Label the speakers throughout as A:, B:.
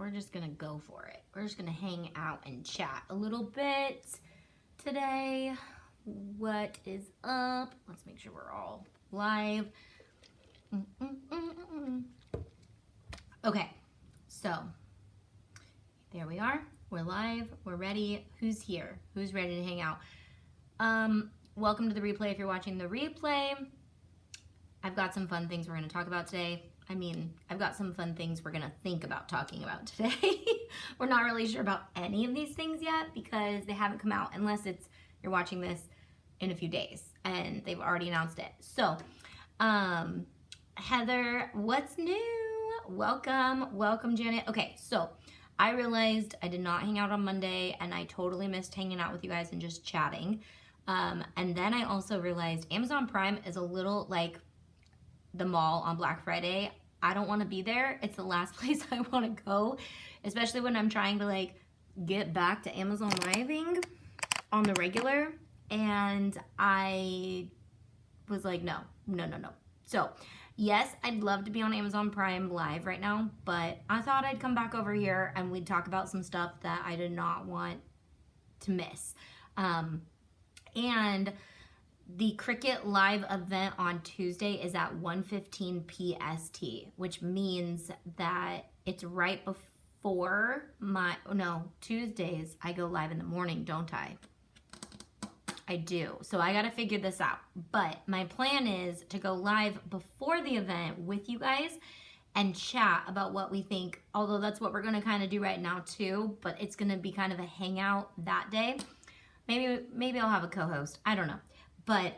A: we're just gonna go for it. We're just gonna hang out and chat a little bit today. What is up? Let's make sure we're all live. Okay, so there we are. We're live. We're ready. Who's here? Who's ready to hang out? Welcome to the replay. If you're watching the replay, I've got some fun things we're going to talk about today. I mean, I've got some fun things we're going to think about talking about today. We're not really sure about any of these things yet because they haven't come out, unless it's you're watching this in a few days and they've already announced it. So, Heather, what's new? Welcome, Janet. Okay, so I realized I did not hang out on Monday and I totally missed hanging out with you guys and just chatting. And then I also realized Amazon Prime is a little like the mall on Black Friday. I don't want to be there. It's the last place I want to go, especially when I'm trying to like get back to Amazon Living on the regular. And I was like, no. So yes, I'd love to be on Amazon Prime Live right now, but I thought I'd come back over here and we'd talk about some stuff that I did not want to miss. And the Cricut live event on Tuesday is at 1:15 PST, which means that it's right before Tuesdays I go live in the morning, don't I? I do. So I got to figure this out. But my plan is to go live before the event with you guys and chat about what we think, although that's what we're going to kind of do right now too, but it's going to be kind of a hangout that day. Maybe I'll have a co-host. I don't know. But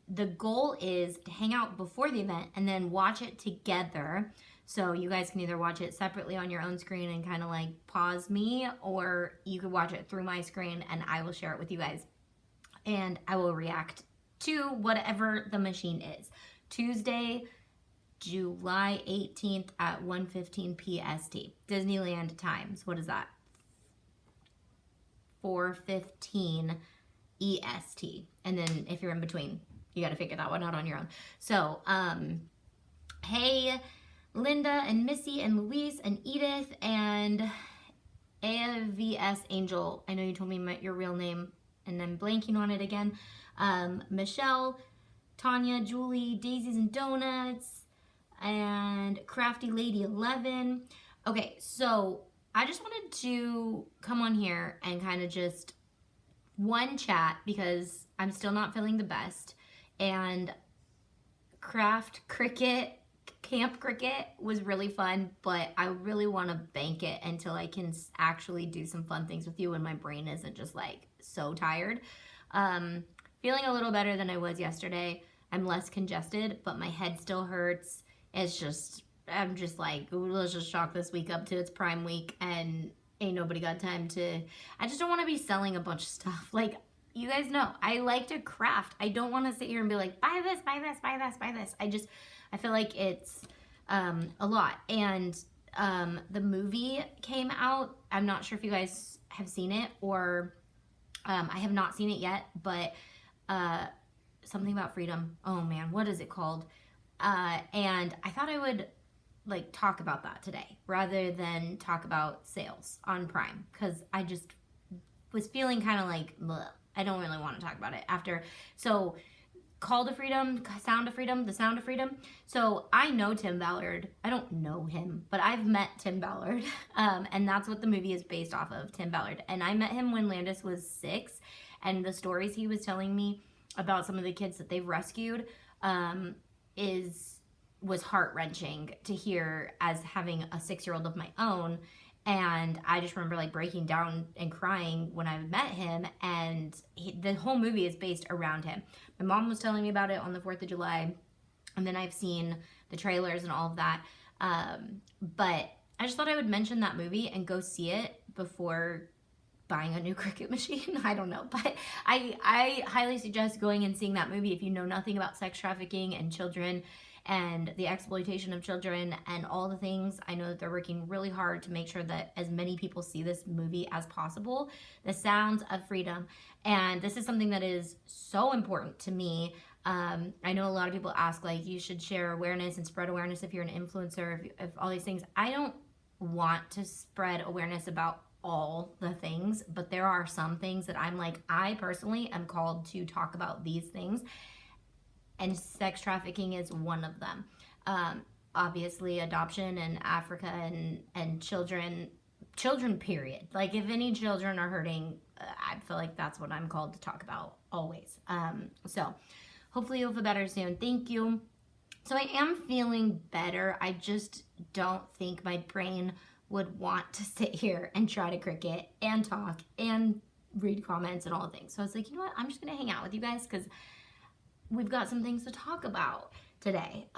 A: the goal is to hang out before the event and then watch it together. So you guys can either watch it separately on your own screen and kind of like pause me, or you could watch it through my screen and I will share it with you guys. And I will react to whatever the machine is. Tuesday, July 18th at 1:15 PST. Disneyland times. What is that? 4:15 EST. And then if you're in between, you got to figure that one out on your own. So, hey, Linda and Missy and Luis and Edith and AVS Angel. I know you told me your real name and I'm blanking on it again. Michelle, Tanya, Julie, Daisies and Donuts, and Crafty Lady 11. Okay, so I just wanted to come on here and kind of just chat because I'm still not feeling the best, and Camp Cricut was really fun, but I really want to bank it until I can actually do some fun things with you and my brain isn't just like so tired. Feeling a little better than I was yesterday. I'm less congested, but my head still hurts. I'm just like, let's just chalk this week up to its Prime week and ain't nobody got time to, I just don't want to be selling a bunch of stuff. Like, you guys know, I like to craft. I don't want to sit here and be like, buy this, buy this, buy this, buy this. I feel like it's a lot. And the movie came out. I'm not sure if you guys have seen it, or I have not seen it yet, but something about freedom. Oh man, what is it called? And I thought I would like talk about that today rather than talk about sales on Prime, because I just was feeling kind of like, bleh. I don't really want to talk about it after. So Call to Freedom, Sound of Freedom, The Sound of Freedom. So I know Tim Ballard. I don't know him, but I've met Tim Ballard. And that's what the movie is based off of, Tim Ballard. And I met him when Landis was 6. And the stories he was telling me about some of the kids that they've rescued was heart-wrenching to hear as having a 6-year-old of my own. And I just remember like breaking down and crying when I met him, and the whole movie is based around him. My mom was telling me about it on the 4th of July, and then I've seen the trailers and all of that. But I just thought I would mention that movie and go see it before buying a new Cricut machine. I don't know, but I highly suggest going and seeing that movie if you know nothing about sex trafficking and children and the exploitation of children and all the things. I know that they're working really hard to make sure that as many people see this movie as possible. The Sounds of Freedom. And this is something that is so important to me. I know a lot of people ask, like, you should share awareness and spread awareness if you're an influencer, if all these things. I don't want to spread awareness about all the things, but there are some things that I'm like, I personally am called to talk about these things, and sex trafficking is one of them. Obviously adoption and Africa and children period. Like if any children are hurting, I feel like that's what I'm called to talk about always. So hopefully you'll feel better soon. Thank you. So I am feeling better. I just don't think my brain would want to sit here and try to Cricut and talk and read comments and all the things. So I was like, you know what? I'm just gonna hang out with you guys because we've got some things to talk about today.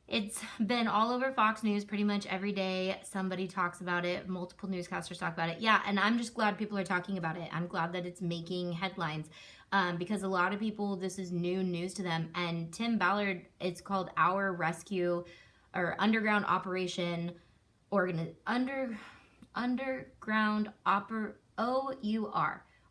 A: It's been all over Fox News pretty much every day. Somebody talks about it. Multiple newscasters talk about it. Yeah, and I'm just glad people are talking about it. I'm glad that it's making headlines because a lot of people, this is new news to them. And Tim Ballard, it's called Our Rescue or Underground Operation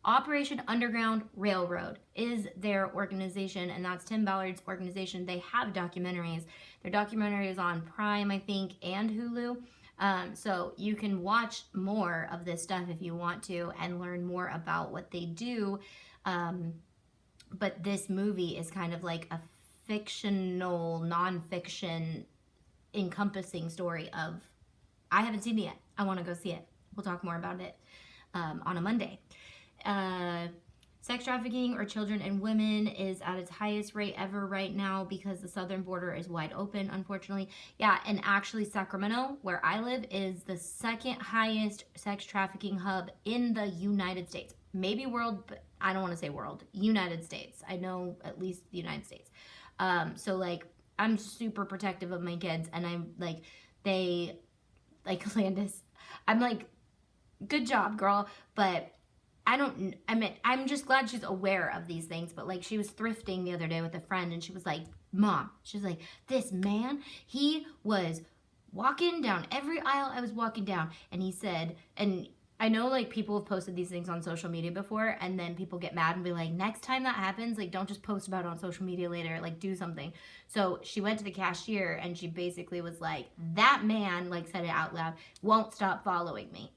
A: Operation Underground Railroad is their organization, and that's Tim Ballard's organization. They have documentaries. Their documentary is on Prime, I think, and Hulu. So you can watch more of this stuff if you want to and learn more about what they do. But this movie is kind of like a fictional, non-fiction encompassing story of, I haven't seen it yet. I want to go see it. We'll talk more about it on a Monday. Sex trafficking or children and women is at its highest rate ever right now because the southern border is wide open, unfortunately. Yeah, and actually Sacramento, where I live, is the second highest sex trafficking hub in the United States. Maybe world, but I don't want to say world. United States. I know at least the United States. So like, I'm super protective of my kids, and I'm like, they, like Landis, I'm like, good job, girl, but I'm just glad she's aware of these things. But like, she was thrifting the other day with a friend, and she was like, Mom, she's like, this man, he was walking down every aisle I was walking down, and he said, and I know like people have posted these things on social media before, and then people get mad and be like, next time that happens, like, don't just post about it on social media later, like, do something. So she went to the cashier, and she basically was like, that man, like, said it out loud, won't stop following me.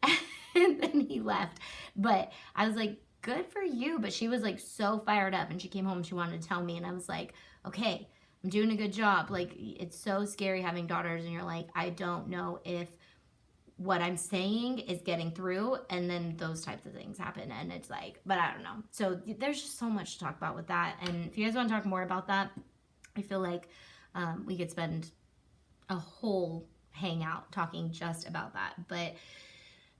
A: And then he left. But I was like, good for you. But she was like so fired up, and she came home and she wanted to tell me, and I was like, okay, I'm doing a good job. Like, it's so scary having daughters, and you're like, I don't know if what I'm saying is getting through, and then those types of things happen, and it's like, but I don't know. So there's just so much to talk about with that, and if you guys want to talk more about that, I feel like we could spend a whole hangout talking just about that. But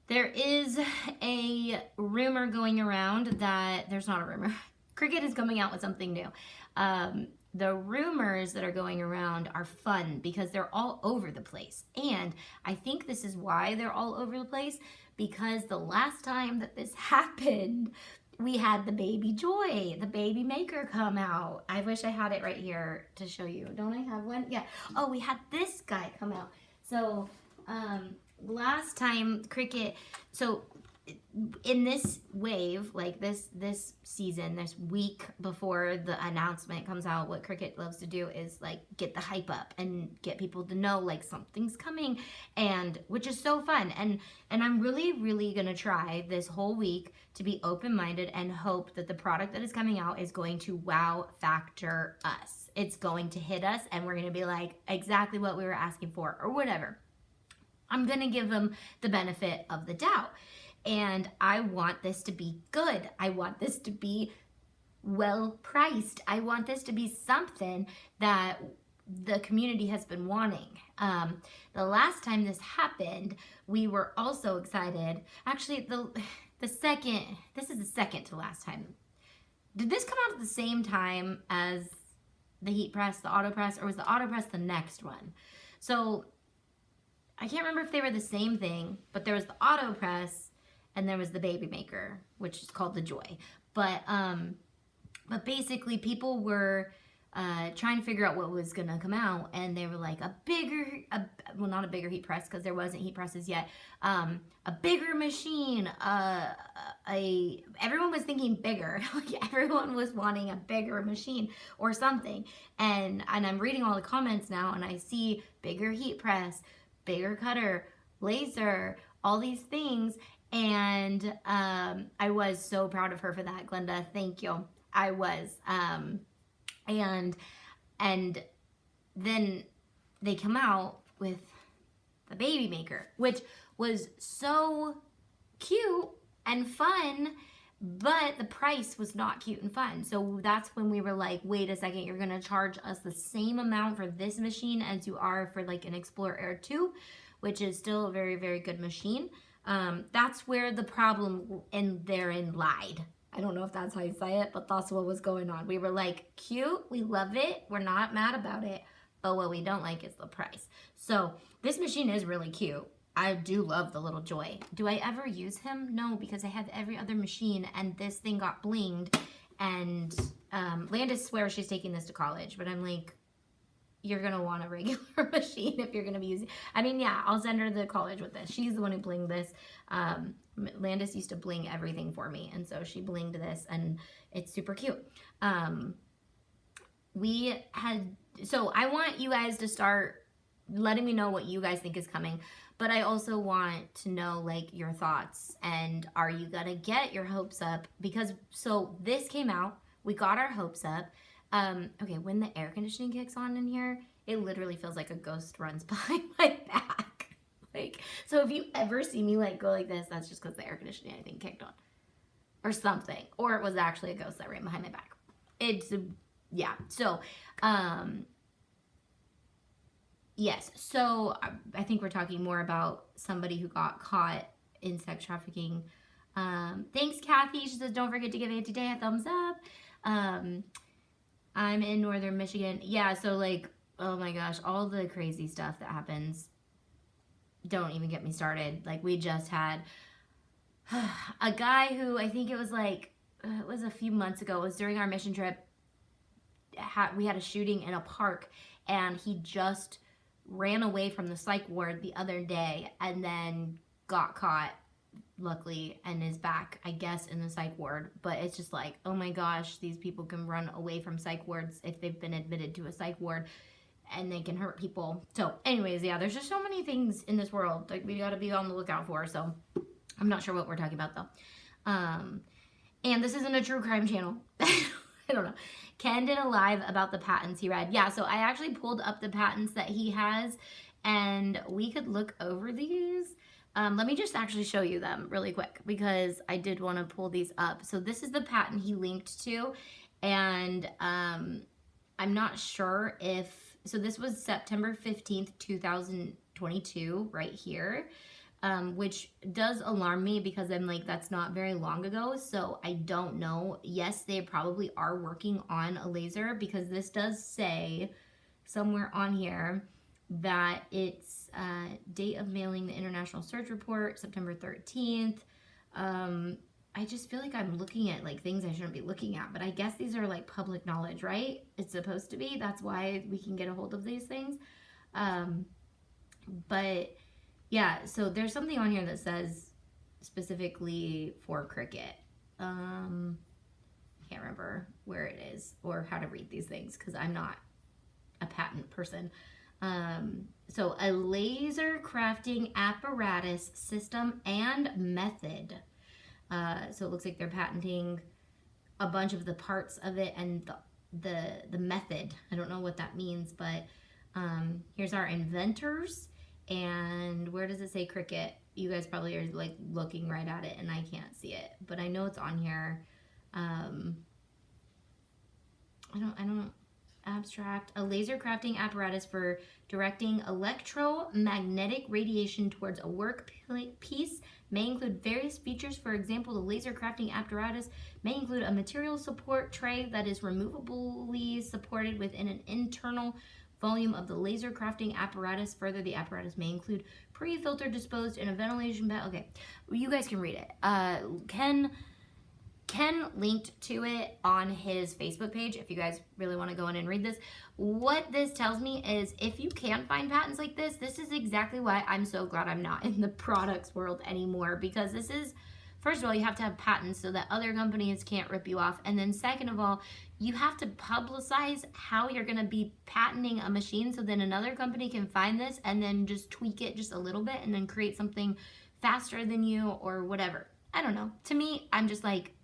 A: there is a rumor going around that, there's not a rumor, Cricut is coming out with something new. The rumors that are going around are fun because they're all over the place. And I think this is why they're all over the place, because the last time that this happened, we had the baby Joy, the baby Maker, come out. I wish I had it right here to show you. Don't I have one? Yeah. Oh, we had this guy come out. So, last time Cricut, so in this wave, like this season, this week before the announcement comes out, what Cricut loves to do is like get the hype up and get people to know like something's coming, and which is so fun. And I'm really gonna try this whole week to be open-minded and hope that the product that is coming out is going to wow factor us. It's going to hit us, and we're gonna be like exactly what we were asking for or whatever. I'm gonna give them the benefit of the doubt. And I want this to be good. I want this to be well priced. I want this to be something that the community has been wanting. The last time this happened, we were also excited. Actually, this is the second to last time. Did this come out at the same time as the heat press, the auto press, or was the auto press the next one? So I can't remember if they were the same thing, but there was the auto press, and there was the baby Maker, which is called the Joy. But basically people were trying to figure out what was gonna come out, and they were like well, not a bigger heat press because there wasn't heat presses yet. A bigger machine. Everyone was thinking bigger. Like everyone was wanting a bigger machine or something. And I'm reading all the comments now, and I see bigger heat press, bigger cutter, laser, all these things. And I was so proud of her for that, Glenda. Thank you. I was. And then they come out with the baby maker, which was so cute and fun, but the price was not cute and fun. So that's when we were like, wait a second, you're gonna charge us the same amount for this machine as you are for like an Explorer Air 2, which is still a very, very good machine. That's where the problem therein lied. I don't know if that's how you say it, but that's what was going on. We were like, cute, we love it, we're not mad about it, but what we don't like is the price. So this machine is really cute. I do love the little Joy. Do I ever use him? No, because I have every other machine and this thing got blinged. And Landis swears she's taking this to college, but I'm like, you're gonna want a regular machine if you're gonna be using. I mean, yeah, I'll send her to college with this. She's the one who blinged this. Landis used to bling everything for me, and so she blinged this, and it's super cute. So I want you guys to start letting me know what you guys think is coming, but I also want to know like your thoughts, and are you gonna get your hopes up? Because so this came out, we got our hopes up. Okay, when the air conditioning kicks on in here, it literally feels like a ghost runs behind my back. Like, so if you ever see me like go like this, that's just because the air conditioning I think kicked on or something, or it was actually a ghost that ran behind my back. It's yeah. So yes, so I think we're talking more about somebody who got caught in sex trafficking. Thanks, Kathy. She says, don't forget to give Auntie Tay a thumbs up. I'm in northern Michigan. Yeah, so like, oh my gosh, all the crazy stuff that happens. Don't even get me started. Like, we just had a guy who, I think it was like, it was a few months ago, it was during our mission trip. We had a shooting in a park, and he just ran away from the psych ward the other day and then got caught, luckily, and is back, I guess, in the psych ward. But it's just like, oh my gosh, these people can run away from psych wards if they've been admitted to a psych ward, and they can hurt people. So anyways, yeah, there's just so many things in this world like we gotta be on the lookout for. So I'm not sure what we're talking about though. And this isn't a true crime channel. I don't know. Ken did a live about the patents he read. Yeah, so I actually pulled up the patents that he has, and we could look over these. Let me just actually show you them really quick, because I did want to pull these up. So this is the patent he linked to, and I'm not sure if, so this was September 15th, 2022, right here. Which does alarm me, because I'm like, that's not very long ago, so I don't know. Yes, they probably are working on a laser, because this does say somewhere on here that it's date of mailing the International Search Report, September 13th. I just feel like I'm looking at like things I shouldn't be looking at, but I guess these are like public knowledge, right? It's supposed to be. That's why we can get a hold of these things. But yeah, so there's something on here that says specifically for Cricut. Can't remember where it is or how to read these things, because I'm not a patent person. So a laser crafting apparatus, system, and method. So it looks like they're patenting a bunch of the parts of it and the method. I don't know what that means, but here's our inventors. And where does it say Cricut? You guys probably are like looking right at it and I can't see it, but I know it's on here. I don't abstract. A laser crafting apparatus for directing electromagnetic radiation towards a work piece may include various features. For example, the laser crafting apparatus may include a material support tray that is removably supported within an internal volume of the laser crafting apparatus. Further, the apparatus may include pre-filter disposed in a ventilation bed. Okay, you guys can read it. Ken linked to it on his Facebook page if you guys really want to go in and read this. What this tells me is, if you can find patents like this, this is exactly why I'm so glad I'm not in the products world anymore, because this is, first of all, you have to have patents so that other companies can't rip you off. And then second of all, you have to publicize how you're going to be patenting a machine so then another company can find this and then just tweak it just a little bit and then create something faster than you or whatever. I don't know. To me, I'm just like,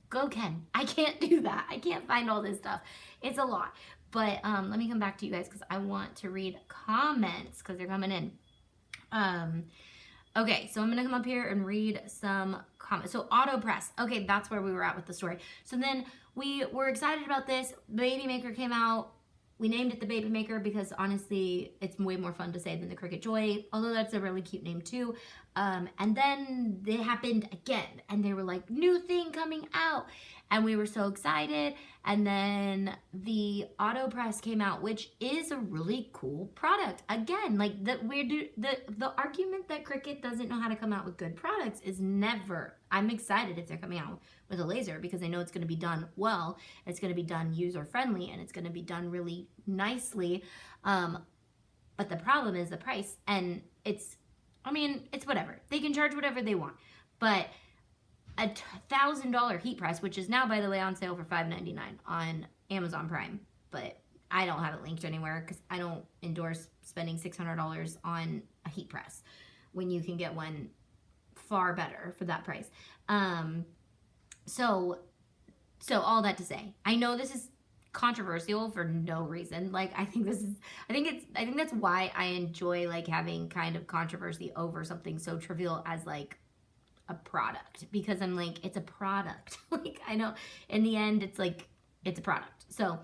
A: go Ken. I can't do that. I can't find all this stuff. It's a lot. But let me come back to you guys because I want to read comments because they're coming in. Okay, so I'm going to come up here and read some comments. So auto press. Okay, that's where we were at with the story. So then we were excited about this. Baby Maker came out. We named it the Baby Maker because honestly, it's way more fun to say than the Cricut Joy, although that's a really cute name too. And then it happened again, and they were like, new thing coming out, and we were so excited. And then the auto press came out, which is a really cool product. Again, like the argument that Cricut doesn't know how to come out with good products is never. I'm excited if they're coming out with a laser because I know it's going to be done well, it's going to be done user friendly, and it's going to be done really nicely. But the problem is the price, and it's whatever. They can charge whatever they want, but a $1,000 heat press, which is now, by the way, on sale for $5.99 on Amazon Prime, but I don't have it linked anywhere because I don't endorse spending $600 on a heat press when you can get one far better for that price. So all that to say, I know this is controversial for no reason. Like, I think that's why I enjoy like having kind of controversy over something so trivial as like a product, because I'm like, it's a product. Like, I know in the end it's like, it's a product. So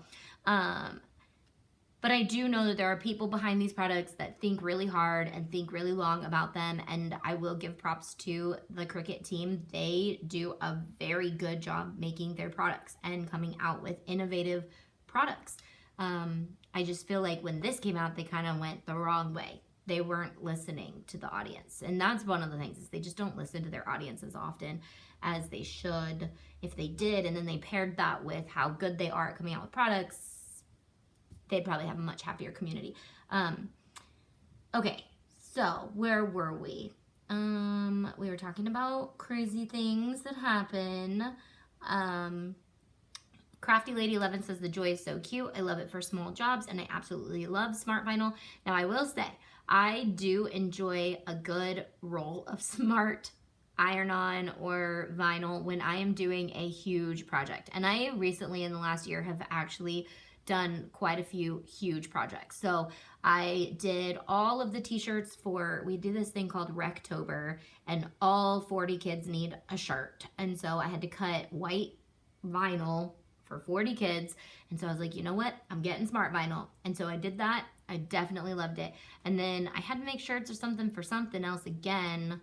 A: but I do know that there are people behind these products that think really hard and think really long about them, and I will give props to the Cricut team. They do a very good job making their products and coming out with innovative products. I just feel like when this came out, they kind of went the wrong way. They weren't listening to the audience, and that's one of the things, is they just don't listen to their audience as often as they should. If they did, and then they paired that with how good they are at coming out with products, they'd probably have a much happier community. Okay, so where were we? We were talking about crazy things that happen. Crafty Lady 11 says the Joy is so cute. I love it for small jobs, and I absolutely love smart vinyl. Now, I will say, I do enjoy a good roll of smart iron-on or vinyl when I am doing a huge project. And I recently, in the last year, have actually done quite a few huge projects. So I did all of the t-shirts we do this thing called Rectober, and all 40 kids need a shirt. And so I had to cut white vinyl for 40 kids. And so I was like, you know what? I'm getting smart vinyl. And so I did that. I definitely loved it. And then I had to make shirts or something for something else again,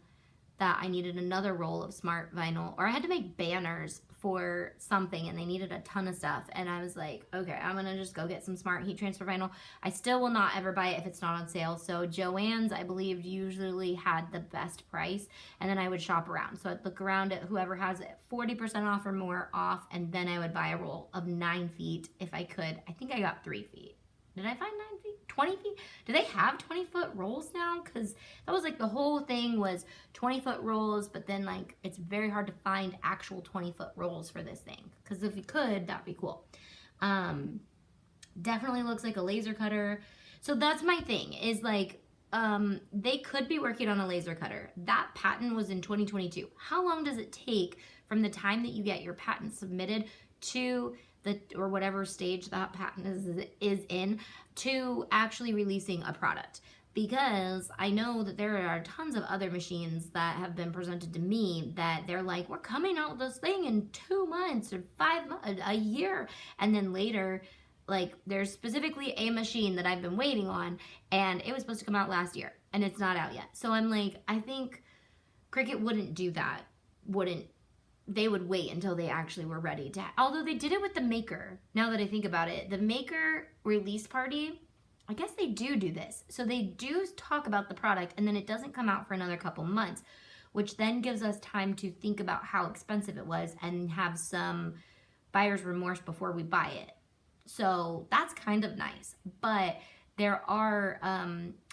A: that I needed another roll of smart vinyl, or I had to make banners for something and they needed a ton of stuff. And I was like, okay, I'm gonna just go get some smart heat transfer vinyl. I still will not ever buy it if it's not on sale. So Joann's, I believe, usually had the best price, and then I would shop around. So I'd look around at whoever has it 40% off or more off, and then I would buy a roll of 9 feet if I could. I think I got 3 feet. Did I find 9 feet? 20 feet? Do they have 20-foot rolls now? Because that was like the whole thing was 20-foot rolls, but then like it's very hard to find actual 20-foot rolls for this thing. Because if you could, that'd be cool. Definitely looks like a laser cutter. So that's my thing, is like, they could be working on a laser cutter. That patent was in 2022. How long does it take from the time that you get your patent submitted to or whatever stage that patent is in, to actually releasing a product? Because I know that there are tons of other machines that have been presented to me that they're like, we're coming out with this thing in 2 months or 5 months, a year. And then later, like, there's specifically a machine that I've been waiting on, and it was supposed to come out last year, and it's not out yet. So I'm like, I think Cricut wouldn't do that. They would wait until they actually were ready to, although they did it with the Maker. Now that I think about it, the Maker release party, I guess they do this. So they do talk about the product, and then it doesn't come out for another couple months, which then gives us time to think about how expensive it was and have some buyer's remorse before we buy it. So that's kind of nice. But there are,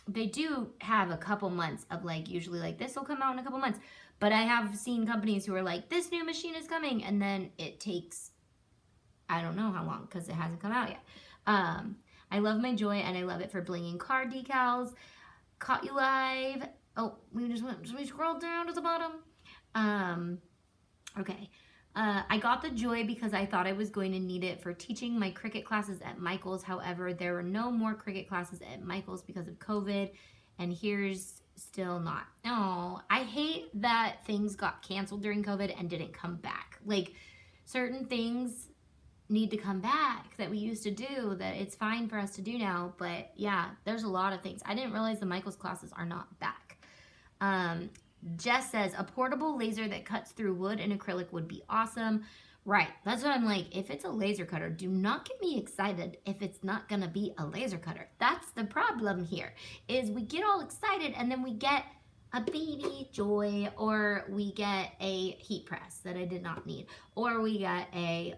A: they do have a couple months of like, usually like this will come out in a couple months. But I have seen companies who are like, this new machine is coming, and then it takes I don't know how long because it hasn't come out yet. I love my Joy, and I love it for blinging card decals. Caught you live. Oh, we scrolled down to the bottom. Okay. I got the Joy because I thought I was going to need it for teaching my Cricut classes at Michael's. However, there were no more Cricut classes at Michael's because of COVID, and here's still not. Oh, I hate that things got canceled during COVID and didn't come back. Like, certain things need to come back that we used to do, that it's fine for us to do now. But yeah, there's a lot of things. I didn't realize the Michael's classes are not back. Jess says, a portable laser that cuts through wood and acrylic would be awesome. Right, that's what I'm like. If it's a laser cutter, do not get me excited if it's not gonna be a laser cutter. That's the problem here, is we get all excited and then we get a baby Joy, or we get a heat press that I did not need, or we get a,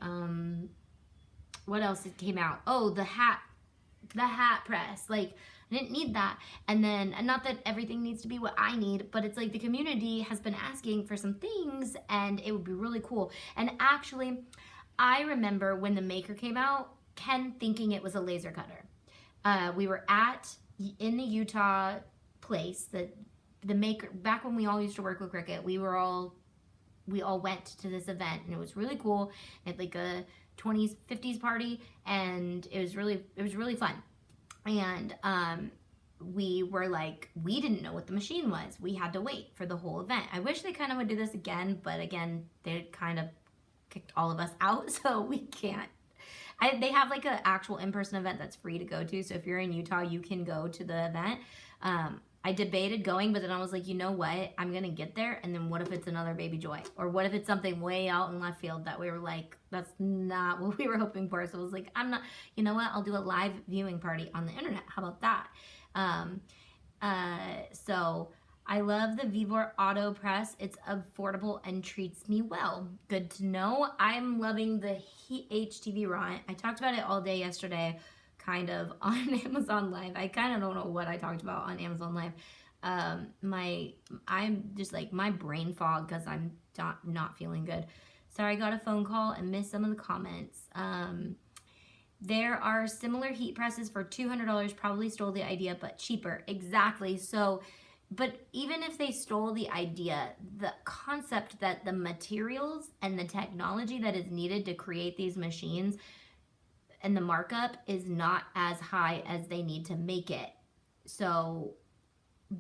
A: what else came out? Oh, the hat press. Like, I didn't need that. And then, and not that everything needs to be what I need, but it's like the community has been asking for some things and it would be really cool. And actually, I remember when the Maker came out, Ken thinking it was a laser cutter. We were in the Utah place, the Maker, back when we all used to work with Cricut, we all went to this event, and it was really cool. It had like a 20s, 50s party, and it was really fun. And we were like, we didn't know what the machine was. We had to wait for the whole event. I wish they kind of would do this again, but again, they kind of kicked all of us out, so we can't. They have like an actual in-person event that's free to go to, so if you're in Utah, you can go to the event. I debated going, but then I was like, you know what? I'm going to get there, and then what if it's another Baby Joy? Or what if it's something way out in left field that we were like, that's not what we were hoping for. So I was like, I'm not, you know what? I'll do a live viewing party on the internet. How about that? So I love the Vivor Auto Press. It's affordable and treats me well. Good to know. I'm loving the HTVront. I talked about it all day yesterday, kind of on Amazon Live. I kind of don't know what I talked about on Amazon Live. I'm just like, my brain fog because I'm not feeling good. Sorry, I got a phone call and missed some of the comments. There are similar heat presses for $200, probably stole the idea, but cheaper. Exactly. So, but even if they stole the idea, the concept that the materials and the technology that is needed to create these machines and the markup is not as high as they need to make it. So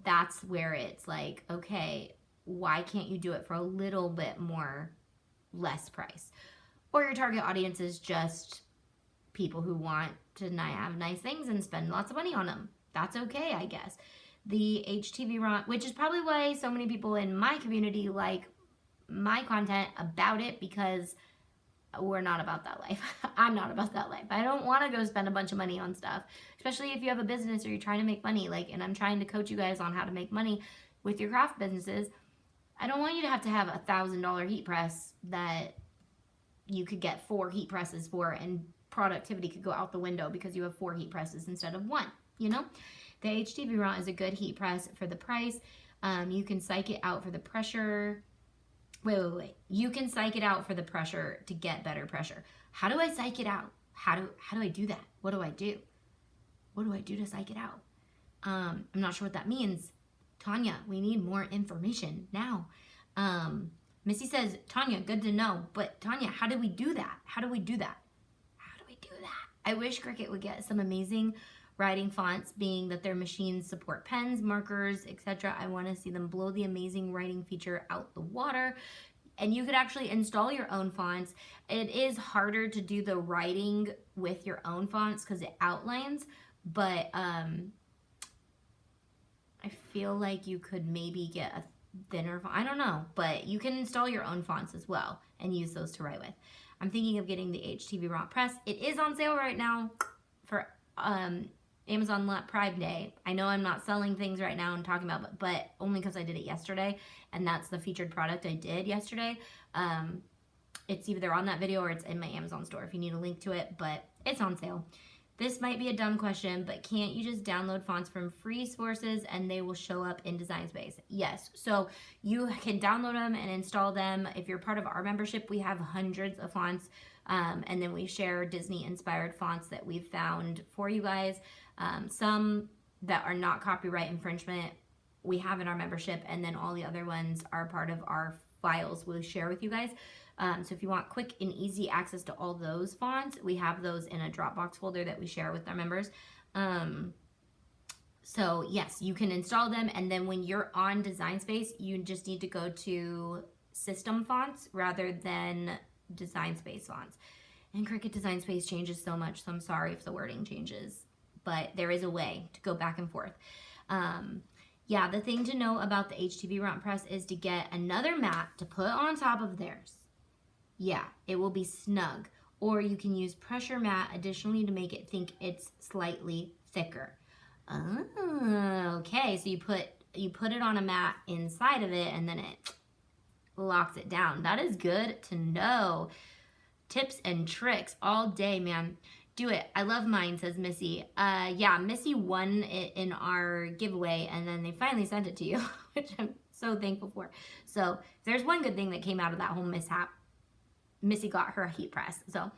A: that's where it's like, okay, why can't you do it for a little bit more, less price? Or your target audience is just people who want to have nice things and spend lots of money on them. That's okay, I guess. The HTVront, which is probably why so many people in my community like my content about it, because we're not about that life. I'm not about that life. I don't want to go spend a bunch of money on stuff, especially if you have a business or you're trying to make money. Like, and I'm trying to coach you guys on how to make money with your craft businesses. I don't want you to have a $1,000 heat press that you could get 4 heat presses for, and productivity could go out the window because you have 4 heat presses instead of 1, you know? The HTVront is a good heat press for the price. You can psych it out for the pressure. Wait. You can psych it out for the pressure to get better pressure. How do I psych it out? How do I do that? What do I do? What do I do to psych it out? I'm not sure what that means. Tanya, we need more information now. Missy says, Tanya, good to know. But Tanya, how do we do that? How do we do that? I wish Cricut would get some amazing writing fonts, being that their machines support pens, markers, etc. I want to see them blow the amazing writing feature out the water. And you could actually install your own fonts. It is harder to do the writing with your own fonts because it outlines, but I feel like you could maybe get a thinner font. I don't know, but you can install your own fonts as well and use those to write with. I'm thinking of getting the HTVront press. It is on sale right now for Amazon Prime Day. I know I'm not selling things right now and talking about, but only because I did it yesterday, and that's the featured product I did yesterday. It's either on that video or it's in my Amazon store if you need a link to it, but it's on sale. This might be a dumb question, but can't you just download fonts from free sources and they will show up in Design Space? Yes, so you can download them and install them. If you're part of our membership, we have hundreds of fonts And then we share Disney-inspired fonts that we've found for you guys. Some that are not copyright infringement we have in our membership, and then all the other ones are part of our files we'll share with you guys. So if you want quick and easy access to all those fonts, we have those in a Dropbox folder that we share with our members. So yes, you can install them, and then when you're on Design Space, you just need to go to System Fonts rather than Design Space fonts. And Cricut Design Space changes so much, so I'm sorry if the wording changes, but there is a way to go back and forth. Yeah, the thing to know about the HTVront press is to get another mat to put on top of theirs. Yeah, it will be snug. Or you can use pressure mat additionally to make it think it's slightly thicker. Oh, okay, so you put it on a mat inside of it, and then it locks it down. That is good to know. Tips and tricks all day, man. Do it. I love mine, says Missy. Yeah, Missy won it in our giveaway, and then they finally sent it to you, which I'm so thankful for. So if there's one good thing that came out of that whole mishap, Missy got her heat press. So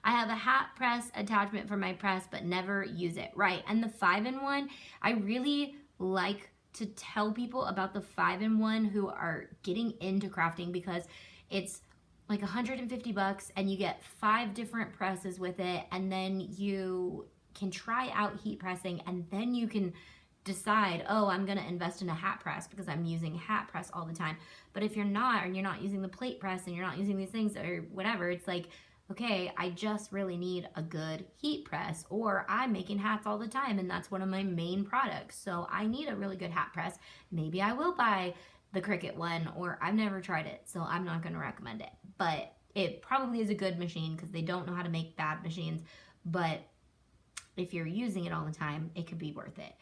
A: I have a hat press attachment for my press, but never use it. Right, and the 5-in-1, I really like to tell people about the 5-in-1 who are getting into crafting, because it's like $150 and you get 5 different presses with it, and then you can try out heat pressing, and then you can decide, oh, I'm gonna invest in a hat press because I'm using hat press all the time. But if you're not, and you're not using the plate press, and you're not using these things or whatever, it's like, okay, I just really need a good heat press, or I'm making hats all the time and that's one of my main products, so I need a really good hat press. Maybe I will buy the Cricut one, or I've never tried it, so I'm not going to recommend it. But it probably is a good machine because they don't know how to make bad machines. But if you're using it all the time, it could be worth it.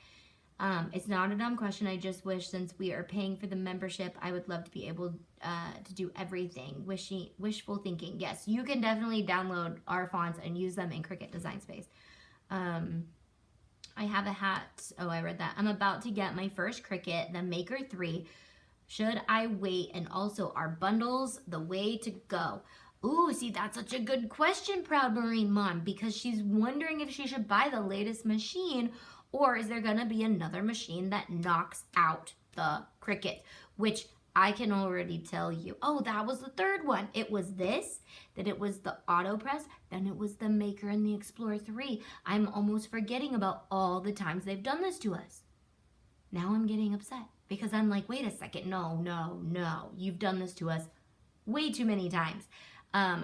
A: It's not a dumb question. I just wish, since we are paying for the membership, I would love to be able to do everything. Wishful thinking. Yes, you can definitely download our fonts and use them in Cricut Design Space. I have a hat. Oh, I read that. I'm about to get my first Cricut, the Maker 3. Should I wait? And also, are bundles the way to go? Ooh, see, that's such a good question, Proud Marine Mom, because she's wondering if she should buy the latest machine, or is there gonna be another machine that knocks out the Cricut, which I can already tell you. Oh, that was the third one. It was this, then it was the AutoPress, then it was the Maker and the Explorer 3. I'm almost forgetting about all the times they've done this to us. Now I'm getting upset because I'm like, wait a second, no, you've done this to us way too many times.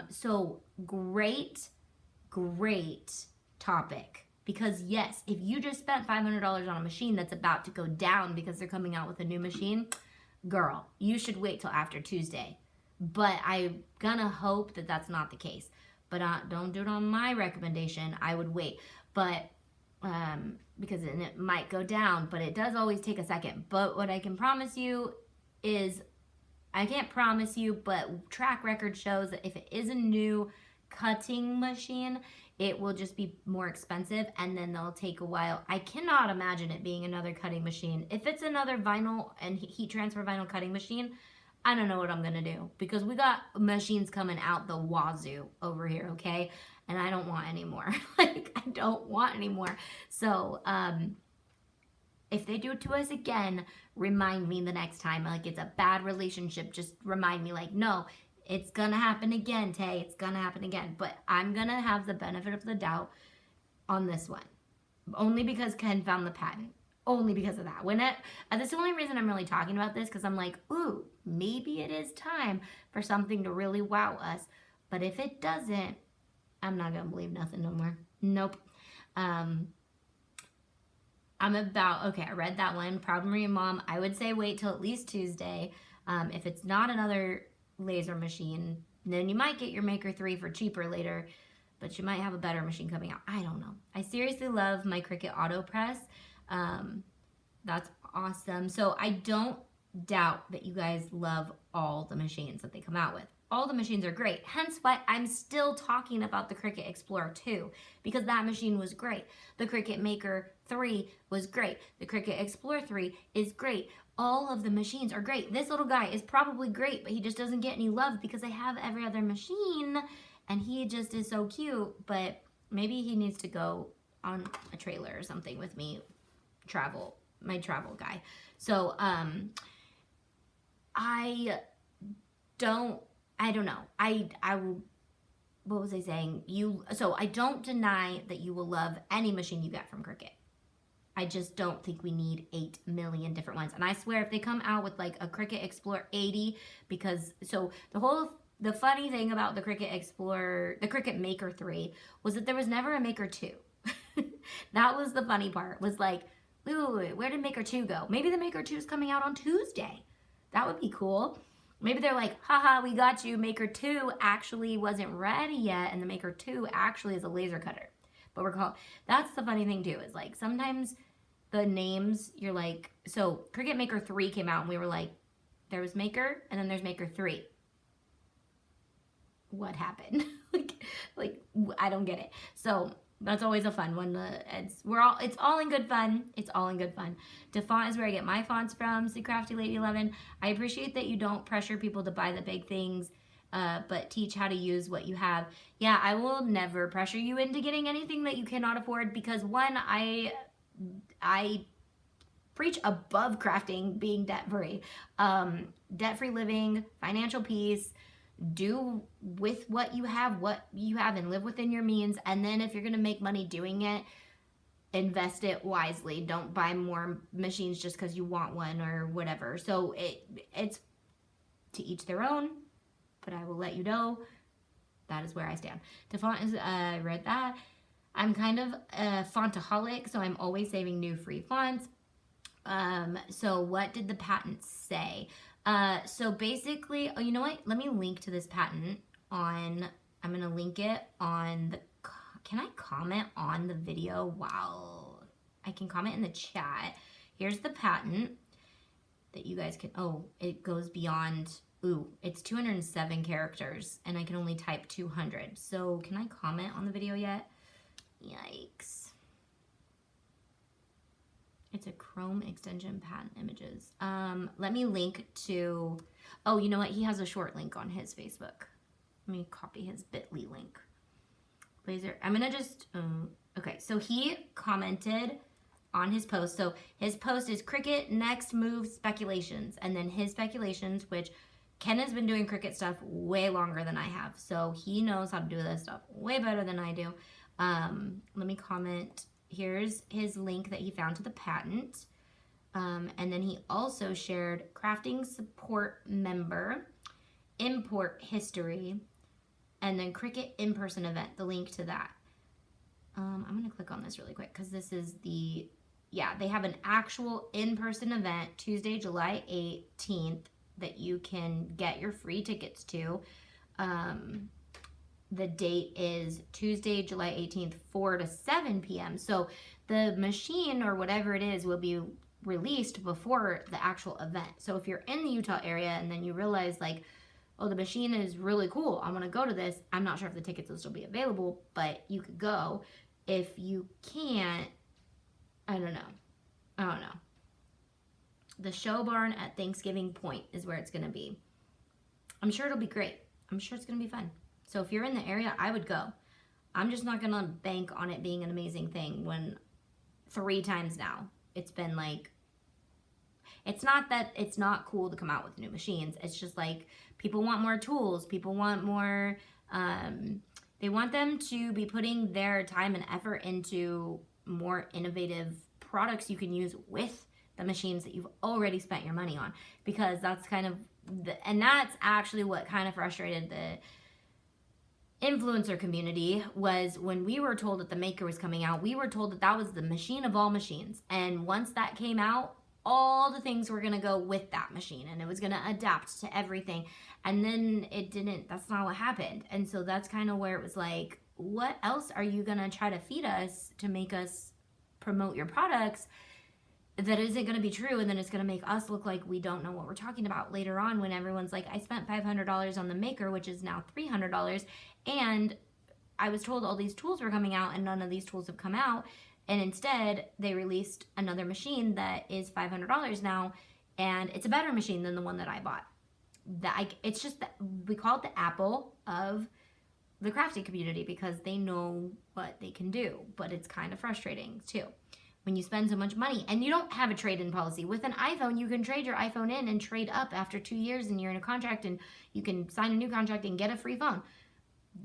A: So great topic, because yes, if you just spent $500 on a machine that's about to go down because they're coming out with a new machine, girl, you should wait till after Tuesday. But I'm gonna hope that that's not the case. But don't do it on my recommendation. I would wait. But because then it might go down, but it does always take a second. But what I can promise you is, I can't promise you, but track record shows that if it is a new cutting machine, it will just be more expensive, and then they'll take a while. I cannot imagine it being another cutting machine. If it's another vinyl and heat transfer vinyl cutting machine, I don't know what I'm gonna do, because we got machines coming out the wazoo over here, okay? And I don't want any more. Like, I don't want any more. So, if they do it to us again, remind me the next time. Like, it's a bad relationship, just remind me, like, no, it's gonna happen again, Tay. It's gonna happen again. But I'm gonna have the benefit of the doubt on this one. Only because Ken found the patent. Only because of that. That's the only reason I'm really talking about this, because I'm like, ooh, maybe it is time for something to really wow us. But if it doesn't, I'm not gonna believe nothing no more. Nope. Okay, I read that one. Proud Maria Mom, I would say wait till at least Tuesday. If it's not another laser machine, then you might get your Maker 3 for cheaper later, but you might have a better machine coming out. I don't know. I seriously love my Cricut AutoPress. That's awesome. So I don't doubt that you guys love all the machines that they come out with. All the machines are great, hence why I'm still talking about the Cricut Explorer 2, because that machine was great. The Cricut Maker 3 was great. The Cricut Explorer 3 is great. All of the machines are great. This little guy is probably great, but he just doesn't get any love because I have every other machine, and he just is so cute, but maybe he needs to go on a trailer or something with me, my travel guy. So I don't know. What was I saying? So I don't deny that you will love any machine you get from Cricut. I just don't think we need 8 million different ones. And I swear if they come out with like a Cricut Explorer 80, because so the funny thing about the Cricut Maker 3 was that there was never a Maker 2. That was the funny part, was like, wait, where did Maker 2 go? Maybe the Maker 2 is coming out on Tuesday. That would be cool. Maybe they're like, haha, we got you. Maker 2 actually wasn't ready yet, and the Maker 2 actually is a laser cutter. But that's the funny thing too, is like sometimes the names, you're like, so Cricut Maker 3 came out and we were like, there was Maker and then there's Maker 3. What happened? like I don't get it. So that's always a fun one. It's all in good fun. It's all in good fun. DeFont is where I get my fonts from. See Crafty Lady 11. I appreciate that you don't pressure people to buy the big things, but teach how to use what you have. Yeah, I will never pressure you into getting anything that you cannot afford, because one, I preach above crafting being debt-free. Debt-free living, financial peace. Do with what you have and live within your means. And then if you're going to make money doing it, invest it wisely. Don't buy more machines just because you want one or whatever. So it's to each their own, but I will let you know that is where I stand. DeFont is, I read that. I'm kind of a fontaholic, so I'm always saving new free fonts. So what did the patent say? So basically, oh, you know what? Let me link to this patent I'm going to link it on can I comment on the video? Wow. I can comment in the chat. Here's the patent that you guys can, it goes beyond, it's 207 characters and I can only type 200. So can I comment on the video yet? Yikes. It's a Chrome extension patent images. Let me link to, you know what? He has a short link on his Facebook. Let me copy his bit.ly link. Laser, I'm gonna just, okay. So he commented on his post. So his post is Cricut Next Move Speculations. And then his speculations, which Ken has been doing Cricut stuff way longer than I have. So he knows how to do this stuff way better than I do. Let me comment. Here's his link that he found to the patent. And then he also shared crafting support member, import history, and then Cricut in-person event, the link to that. I'm gonna click on this really quick because this is they have an actual in-person event Tuesday, July 18th that you can get your free tickets to. The date is Tuesday, July 18th, 4 to 7 p.m. So the machine or whatever it is will be released before the actual event. So if you're in the Utah area and then you realize like, oh, the machine is really cool, I want to go to this. I'm not sure if the tickets will still be available, but you could go. If you can't, I don't know. The show barn at Thanksgiving Point is where it's going to be. I'm sure it'll be great. I'm sure it's going to be fun. So if you're in the area, I would go. I'm just not going to bank on it being an amazing thing when 3 times now it's been like, it's not that it's not cool to come out with new machines. It's just like people want more tools. People want more, they want them to be putting their time and effort into more innovative products you can use with the machines that you've already spent your money on. Because that's kind of, and that's actually what kind of frustrated the influencer community, was when we were told that the Maker was coming out, we were told that that was the machine of all machines. And once that came out, all the things were going to go with that machine and it was going to adapt to everything. And then it didn't, that's not what happened. And so that's kind of where it was like, what else are you going to try to feed us to make us promote your products that isn't going to be true? And then it's going to make us look like we don't know what we're talking about later on when everyone's like, I spent $500 on the Maker, which is now $300. And I was told all these tools were coming out and none of these tools have come out. And instead they released another machine that is $500 now. And it's a better machine than the one that I bought. It's just that we call it the Apple of the crafting community because they know what they can do, but it's kind of frustrating too when you spend so much money and you don't have a trade-in policy. With an iPhone, you can trade your iPhone in and trade up after 2 years, and you're in a contract and you can sign a new contract and get a free phone.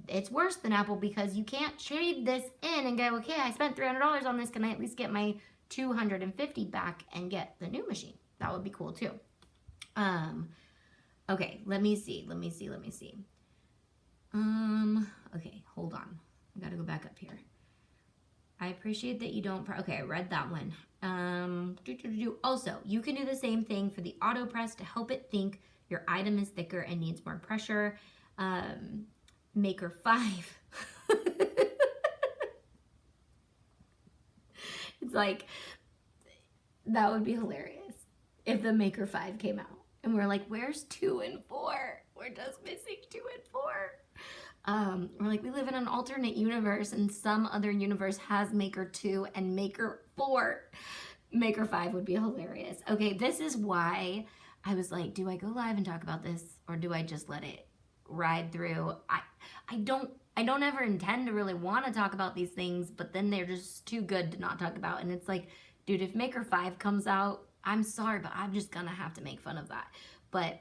A: It's worse than Apple because you can't trade this in and go, okay, I spent $300 on this, can I at least get my $250 back and get the new machine? That would be cool too. Okay, let me see. Okay, hold on. I gotta go back up here. I appreciate that you don't, okay, I read that one. Also, you can do the same thing for the auto press to help it think your item is thicker and needs more pressure. Maker 5. It's like, that would be hilarious if the Maker 5 came out and we're like, where's 2 and 4? We're just missing 2 and 4. We're like, we live in an alternate universe and some other universe has Maker 2 and Maker 4. Maker 5 would be hilarious. Okay, this is why I was like, do I go live and talk about this or do I just let it ride through? I don't ever intend to really want to talk about these things, but then they're just too good to not talk about. And it's like, dude, if Maker 5 comes out, I'm sorry, but I'm just gonna have to make fun of that. But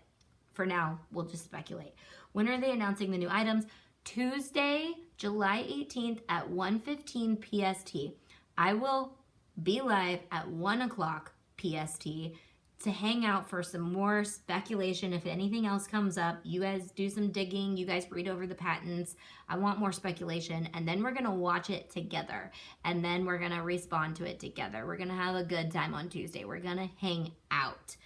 A: for now, we'll just speculate. When are they announcing the new items? Tuesday, July 18th at 1:15 PST. I will be live at 1 o'clock PST to hang out for some more speculation. If anything else comes up, you guys do some digging, you guys read over the patents. I want more speculation, and then we're gonna watch it together, and then we're gonna respond to it together. We're gonna have a good time on Tuesday. We're gonna hang out.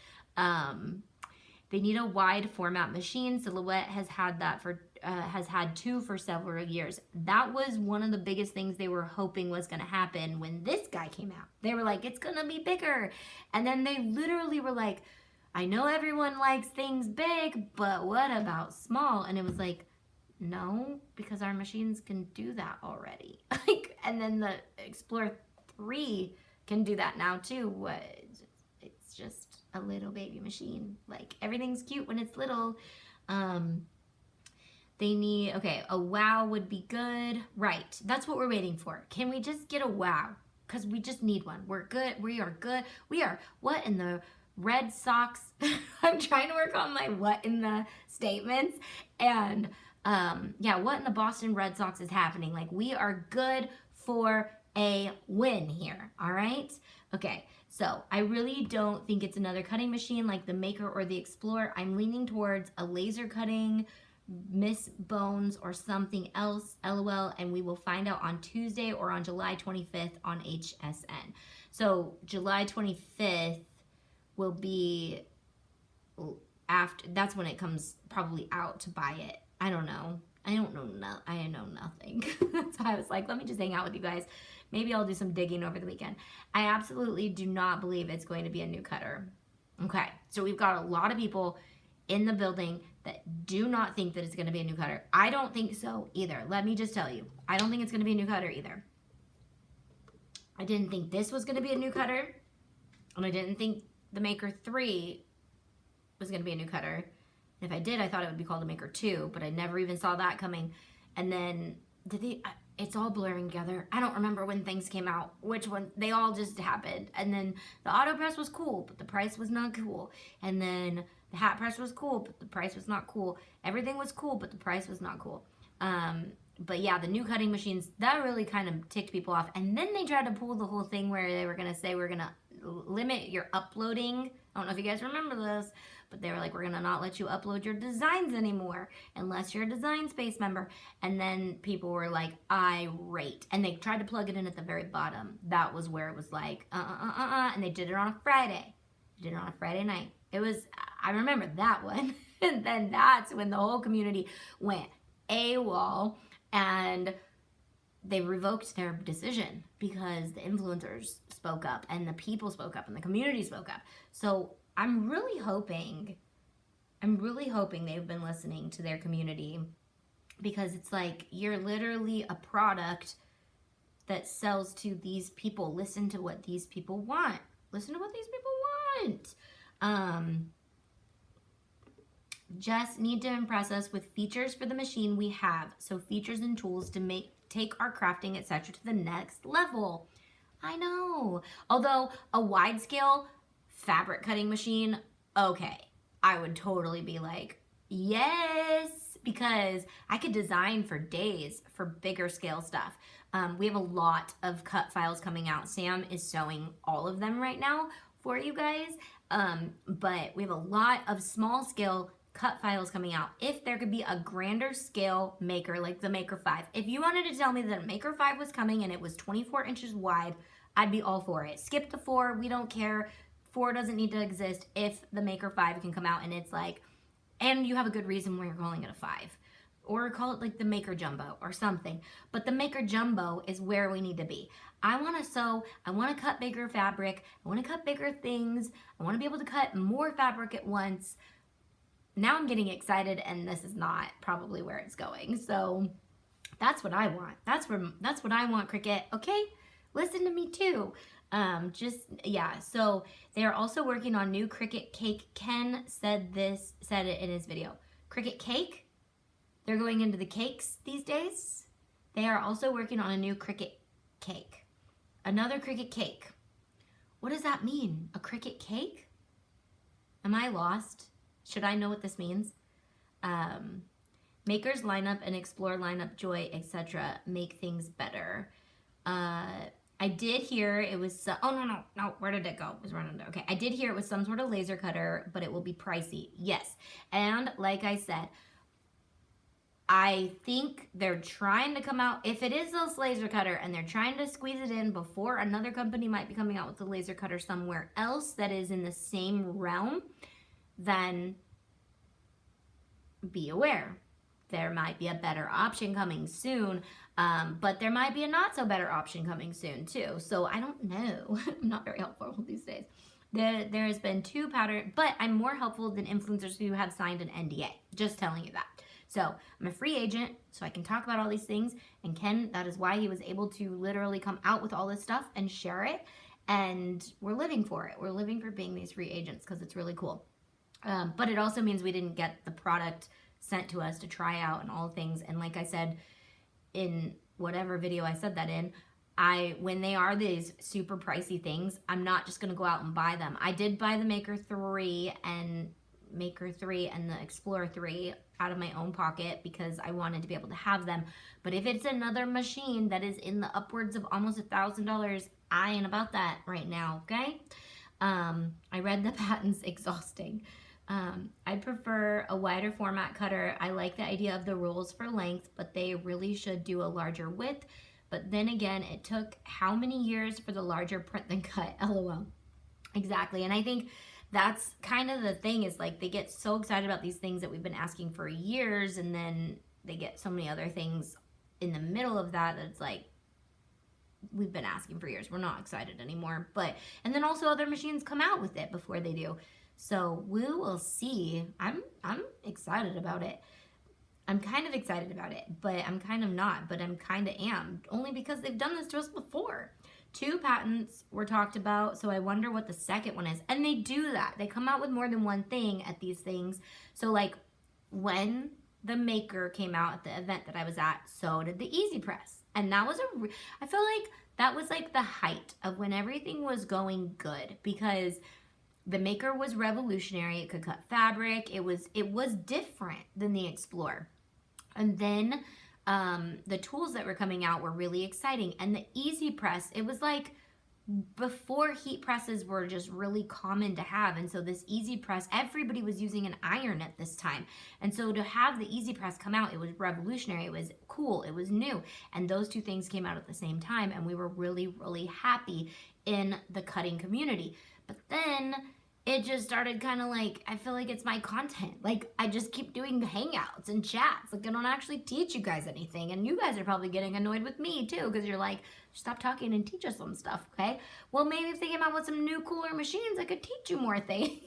A: They need a wide format machine. Silhouette has had that for has had 2 for several years. That was one of the biggest things they were hoping was going to happen when this guy came out. They were like, it's going to be bigger. And then they literally were like, I know everyone likes things big, but what about small? And it was like, no, because our machines can do that already. And then the Explorer 3 can do that now too. It's just a little baby machine. Like, everything's cute when it's little. They need, okay, a wow would be good. Right, that's what we're waiting for. Can we just get a wow? Because we just need one. We're good, we are good. We are, what in the Red Sox? I'm trying to work on my what in the statements. And yeah, what in the Boston Red Sox is happening? Like, we are good for a win here, all right? Okay, so I really don't think it's another cutting machine like the Maker or the Explorer. I'm leaning towards a laser cutting Miss Bones or something else, LOL, and we will find out on Tuesday or on July 25th on HSN. So July 25th will be after, that's when it comes probably out to buy it. I don't know. I know nothing. So I was like, let me just hang out with you guys. Maybe I'll do some digging over the weekend. I absolutely do not believe it's going to be a new cutter. Okay, so we've got a lot of people in the building that do not think that it's going to be a new cutter. I don't think so either. Let me just tell you. I don't think it's going to be a new cutter either. I didn't think this was going to be a new cutter. And I didn't think the Maker 3 was going to be a new cutter. And if I did, I thought it would be called a Maker 2. But I never even saw that coming. And then, it's all blurring together. I don't remember when things came out. Which one? They all just happened. And then the auto press was cool, but the price was not cool. And then the hat press was cool, but the price was not cool. Everything was cool, but the price was not cool. But yeah, the new cutting machines, that really kind of ticked people off. And then they tried to pull the whole thing where they were going to say, we're going to limit your uploading. I don't know if you guys remember this, but they were like, we're going to not let you upload your designs anymore unless you're a Design Space member. And then people were like, irate. And they tried to plug it in at the very bottom. That was where it was like, and they did it on a Friday. They did it on a Friday night. It was, I remember that one. And then that's when the whole community went AWOL and they revoked their decision because the influencers spoke up and the people spoke up and the community spoke up. So I'm really hoping they've been listening to their community, because it's like, you're literally a product that sells to these people. Listen to what these people want. Listen to what these people want. just need to impress us with features for the machine we have. So features and tools to take our crafting, etc. to the next level. I know. Although a wide scale fabric cutting machine, okay, I would totally be like, yes, because I could design for days for bigger scale stuff. We have a lot of cut files coming out. Sam is sewing all of them right now for you guys. But we have a lot of small scale cut files coming out. If there could be a grander scale maker like the Maker 5, if you wanted to tell me that a Maker 5 was coming and it was 24 inches wide, I'd be all for it. Skip the 4, we don't care. 4 doesn't need to exist if the Maker 5 can come out and it's like, and you have a good reason why you're calling it a 5. Or call it like the Maker Jumbo or something. But the Maker Jumbo is where we need to be. I want to sew, I want to cut bigger fabric, I want to cut bigger things, I want to be able to cut more fabric at once. Now I'm getting excited and this is not probably where it's going. So that's what I want. That's what I want, Cricut. Okay? Listen to me too. Yeah, so they are also working on new Cricut Cake. Ken said it in his video. Cricut Cake? They're going into the cakes these days. They are also working on a new Cricut Cake. Another Cricut Cake. What does that mean? A Cricut Cake? Am I lost? Should I know what this means? Makers lineup and explore lineup joy, etc. make things better. I did hear it was, oh no, where did it go? It was running down. Okay, I did hear it was some sort of laser cutter, but it will be pricey. Yes, and like I said, I think they're trying to come out, if it is this laser cutter and they're trying to squeeze it in before another company might be coming out with a laser cutter somewhere else that is in the same realm, then be aware. There might be a better option coming soon, but there might be a not so better option coming soon too. So I don't know. I'm not very helpful these days. There has been 2 pattern, but I'm more helpful than influencers who have signed an NDA. Just telling you that. So I'm a free agent, so I can talk about all these things. And Ken, that is why he was able to literally come out with all this stuff and share it. And we're living for it. We're living for being these free agents because it's really cool. But it also means we didn't get the product sent to us to try out and all things. And like I said in whatever video I said that in, when they are these super pricey things, I'm not just gonna go out and buy them. I did buy the Maker 3 and the Explorer 3 out of my own pocket because I wanted to be able to have them. But if it's another machine that is in the upwards of almost $1,000, I ain't about that right now, okay? I read the patents, exhausting. I prefer a wider format cutter. I like the idea of the rules for length, but they really should do a larger width. But then again, it took how many years for the larger print than cut? LOL. Exactly. And I think that's kind of the thing, is like they get so excited about these things that we've been asking for years, and then they get so many other things in the middle of that it's like we've been asking for years. We're not excited anymore. And then also other machines come out with it before they do. So we will see. I'm excited about it. I'm kind of excited about it, but I'm kind of not, but I'm kind of am. Only because they've done this to us before. 2 patents were talked about, so I wonder what the second one is. And they do that. They come out with more than one thing at these things. So like when the Maker came out at the event that I was at, so did the Easy Press. And that was I feel like that was like the height of when everything was going good, because the Maker was revolutionary. It could cut fabric. It was different than the Explorer. And then the tools that were coming out were really exciting. And the Easy Press, it was like before heat presses were just really common to have. And so this Easy Press, everybody was using an iron at this time. And so to have the Easy Press come out, it was revolutionary. It was cool. It was new. And those 2 things came out at the same time. And we were really, really happy in the cutting community. But then it just started kind of like, I feel like it's my content. Like, I just keep doing hangouts and chats. Like, I don't actually teach you guys anything. And you guys are probably getting annoyed with me, too, because you're like, stop talking and teach us some stuff, okay? Well, maybe if they came out with some new, cooler machines, I could teach you more things.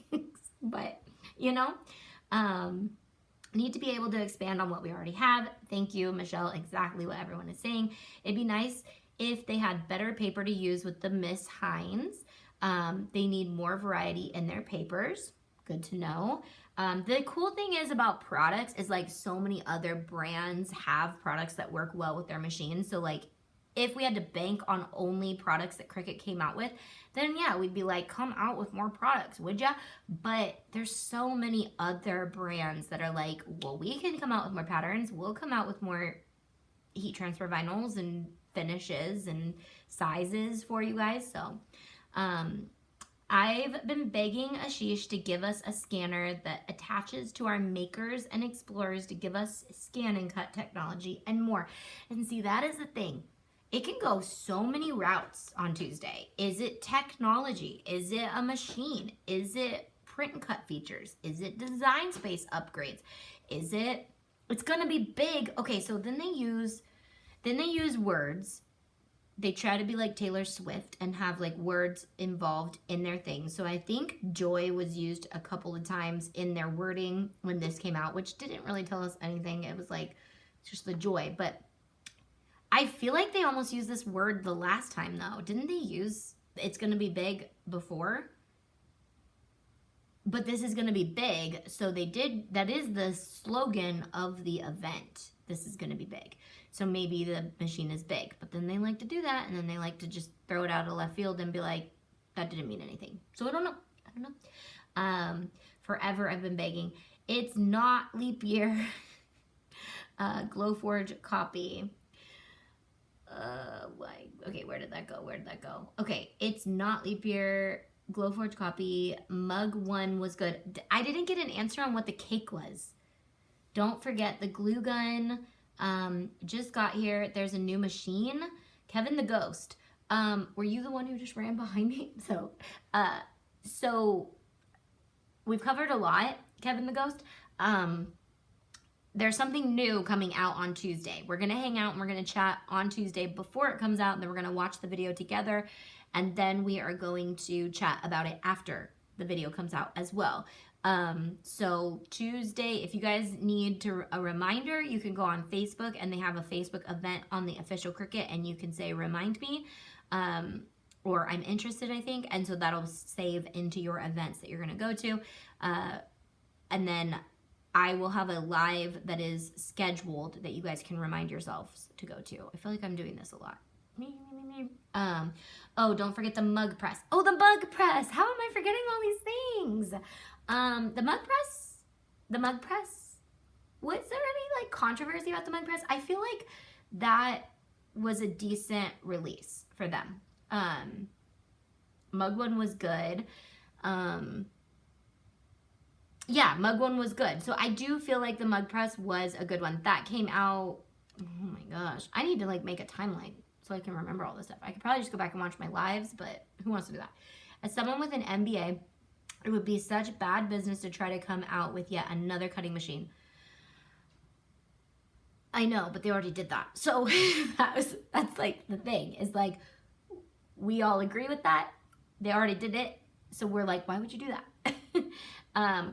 A: But, you know, need to be able to expand on what we already have. Thank you, Michelle. Exactly what everyone is saying. It'd be nice if they had better paper to use with the Miss Hines. They need more variety in their papers. good to know. The cool thing is about products is like so many other brands have products that work well with their machines. So like if we had to bank on only products that Cricut came out with, then yeah, we'd be like, come out with more products, would ya? But there's so many other brands that are like, well, we can come out with more patterns. We'll come out with more heat transfer vinyls and finishes and sizes for you guys. So I've been begging Ashish to give us a scanner that attaches to our Makers and Explorers to give us scan and cut technology and more. And see, that is the thing. It can go so many routes on Tuesday. Is it technology? Is it a machine? Is it print and cut features? Is it design space upgrades? Is it, it's gonna be big. Okay, so then they use words. They try to be like Taylor Swift and have like words involved in their thing. So I think joy was used a couple of times in their wording when this came out, which didn't really tell us anything. It was like just the joy. But I feel like they almost used this word the last time though. Didn't they use it's gonna be big before? But this is gonna be big. So they did, that is the slogan of the event. This is gonna be big. So maybe the machine is big, but then they like to do that, and then they like to just throw it out of left field and be like, that didn't mean anything. So I don't know. Forever I've been begging. It's not leap year. Glowforge copy. Okay, where did that go? Okay, it's not leap year. Glowforge copy. Mug 1 was good. I didn't get an answer on what the cake was. Don't forget the glue gun. Just got here. There's a new machine. Kevin the Ghost. Were you the one who just ran behind me? So we've covered a lot, Kevin the Ghost. There's something new coming out on Tuesday. We're gonna hang out and we're gonna chat on Tuesday before it comes out, and then we're gonna watch the video together, and then we are going to chat about it after the video comes out as well. So Tuesday, if you guys need a reminder, you can go on Facebook, and they have a Facebook event on the official Cricut, and you can say, remind me, or I'm interested, I think. And so that'll save into your events that you're going to go to. And then I will have a live that is scheduled that you guys can remind yourselves to go to. I feel like I'm doing this a lot. Oh, don't forget the mug press. Oh, the mug press. How am I forgetting all these things? The mug press. Was there any like controversy about the mug press? I feel like that was a decent release for them. Mug 1 was good. Yeah, mug 1 was good. So I do feel like the mug press was a good one. That came out, oh my gosh. I need to like make a timeline so I can remember all this stuff. I could probably just go back and watch my lives, but who wants to do that? As someone with an MBA, it would be such bad business to try to come out with yet another cutting machine. I know, but they already did that. So that's like the thing, is like, we all agree with that. They already did it. So we're like, why would you do that?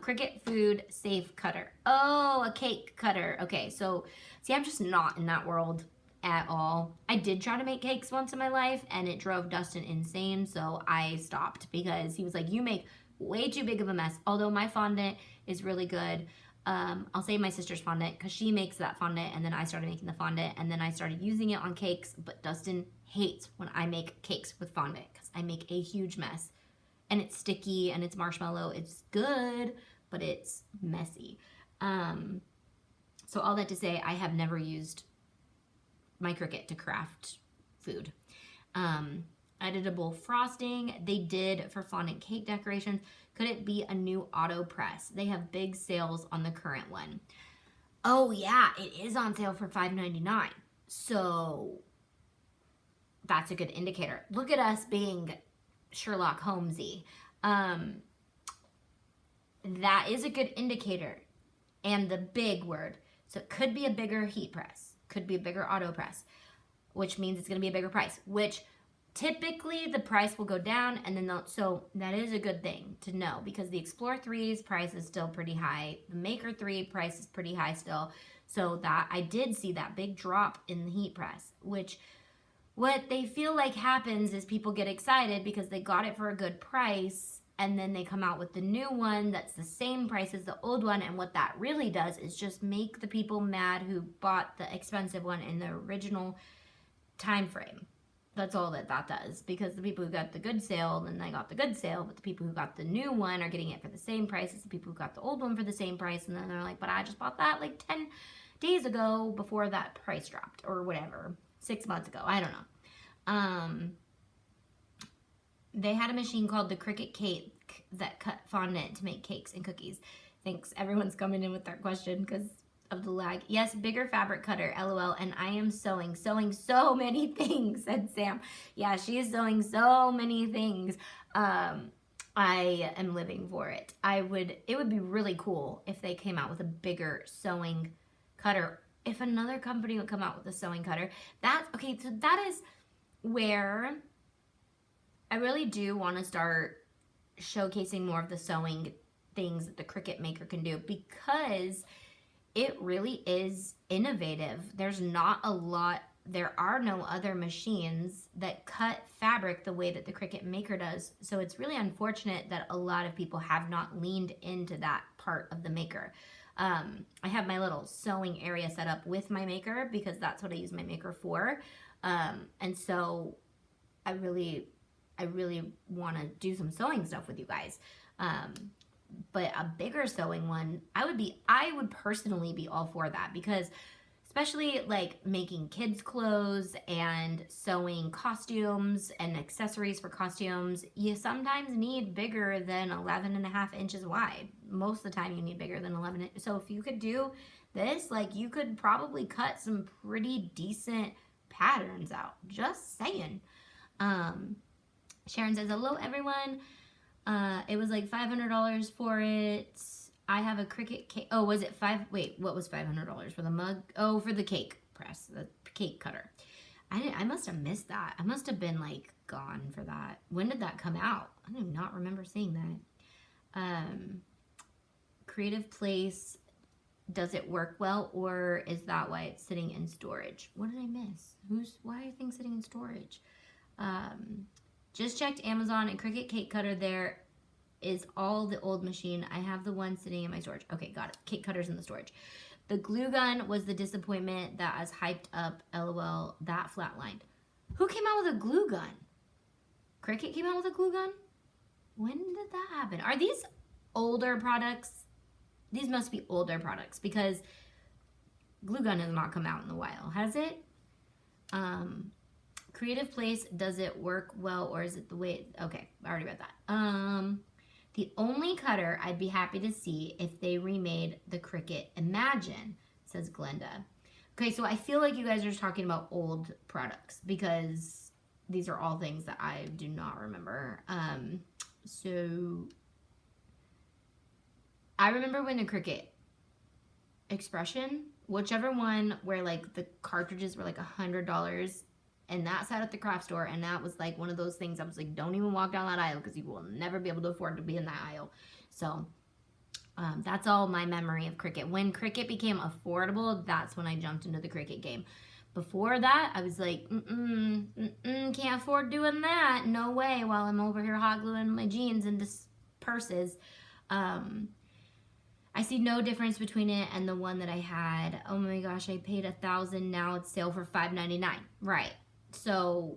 A: Cricut Food Safe Cutter. Oh, a cake cutter. Okay, so see, I'm just not in that world at all. I did try to make cakes once in my life, and it drove Dustin insane, so I stopped because he was like, you make way too big of a mess. Although my fondant is really good. I'll say my sister's fondant because she makes that fondant, and then I started making the fondant, and then I started using it on cakes. But Dustin hates when I make cakes with fondant because I make a huge mess, and it's sticky and it's marshmallow. It's good, but it's messy. So all that to say, I have never used my Cricut to craft food. Editable frosting, they did for fondant cake decorations. Could it be a new auto press? They have big sales on the current one. Oh yeah, it is on sale for $5.99. So that's a good indicator. Look at us being Sherlock Holmesy. That is a good indicator. And the big word. So it could be a bigger heat press. Could be a bigger auto press. Which means it's going to be a bigger price. Which typically the price will go down, and then so that is a good thing to know, because the Explorer 3's price is still pretty high. The Maker 3 price is pretty high still. So that I did see that big drop in the heat press, which what they feel like happens is people get excited because they got it for a good price, and then they come out with the new one that's the same price as the old one, and what that really does is just make the people mad who bought the expensive one in the original time frame. That's all that does, because the people who got the good sale, then they got the good sale, but the people who got the new one are getting it for the same price as the people who got the old one for the same price, and then they're like, but I just bought that like 10 days ago before that price dropped, or whatever, 6 months ago, I don't know. They had a machine called the Cricut Cake that cut fondant to make cakes and cookies. Thanks, everyone's coming in with their question because of the lag. Yes, bigger fabric cutter, LOL, and I am sewing so many things, said Sam. Yeah, she is sewing so many things. I am living for it. It would be really cool if they came out with a bigger sewing cutter. If another company would come out with a sewing cutter. Okay, so that is where I really do want to start showcasing more of the sewing things that the Cricut Maker can do, because it really is innovative. There are no other machines that cut fabric the way that the Cricut Maker does. So it's really unfortunate that a lot of people have not leaned into that part of the Maker. I have my little sewing area set up with my Maker because that's what I use my Maker for. And so I really want to do some sewing stuff with you guys. But a bigger sewing one, I would personally be all for that, because especially like making kids clothes and sewing costumes and accessories for costumes, you sometimes need bigger than 11.5 inches wide. Most of the time you need bigger than 11. So if you could do this, like, you could probably cut some pretty decent patterns out. Just saying. Sharon says, hello everyone. It was like $500 for it. I have a Cricut cake. Oh, was it what was $500 for the mug? Oh, for the cake press, the cake cutter. I must have missed that. I must have been like gone for that. When did that come out? I do not remember seeing that. Creative Place, does it work well, or is that why it's sitting in storage? What did I miss? Why are things sitting in storage? Just checked Amazon and Cricut Cake Cutter. There is all the old machine. I have the one sitting in my storage. Okay, got it. Cake Cutter's in the storage. The glue gun was the disappointment that was hyped up. LOL, that flatlined. Who came out with a glue gun? Cricut came out with a glue gun? When did that happen? Are these older products? These must be older products, because glue gun has not come out in a while, has it? Creative Place, does it work well, or is it the way okay, I already read that. The only cutter I'd be happy to see if they remade the Cricut Imagine, says Glenda. Okay, so I feel like you guys are talking about old products, because these are all things that I do not remember. So I remember when the Cricut Expression, whichever one where like the cartridges were like $100, and that sat at the craft store, and that was like one of those things I was like, don't even walk down that aisle, because you will never be able to afford to be in that aisle. So that's all my memory of Cricut. When Cricut became affordable, that's when I jumped into the Cricut game. Before that, I was like, can't afford doing that. No way, while I'm over here hot gluing my jeans into purses. I see no difference between it and the one that I had. Oh my gosh, I paid $1,000. Now it's sale for $5.99. Right. So,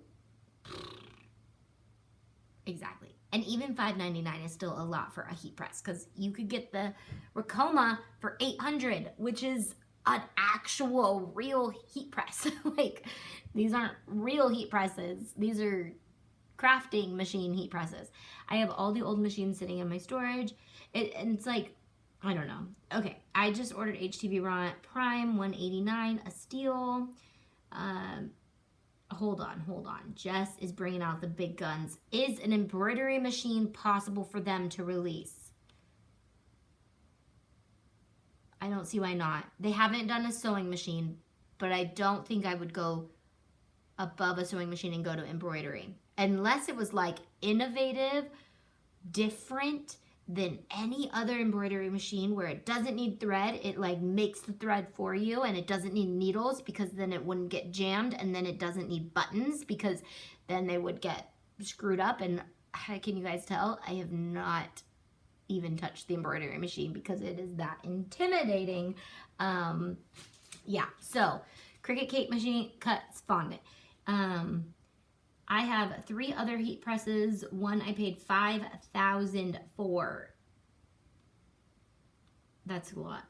A: exactly. And even $5.99 is still a lot for a heat press, because you could get the Ricoma for $800, which is an actual real heat press. Like, these aren't real heat presses. These are crafting machine heat presses. I have all the old machines sitting in my storage. And it's like, I don't know. Okay, I just ordered HTVront Prime 189, a steel. Hold on. Jess is bringing out the big guns. Is an embroidery machine possible for them to release? I don't see why not. They haven't done a sewing machine, but I don't think I would go above a sewing machine and go to embroidery. Unless it was like innovative, different than any other embroidery machine, where it doesn't need thread, it like makes the thread for you, and it doesn't need needles, because then it wouldn't get jammed, and then it doesn't need buttons, because then they would get screwed up, and can you guys tell? I have not even touched the embroidery machine because it is that intimidating. Yeah, so Cricut Cake machine cuts fondant. I have 3 other heat presses. One I paid $5,000 for. That's a lot,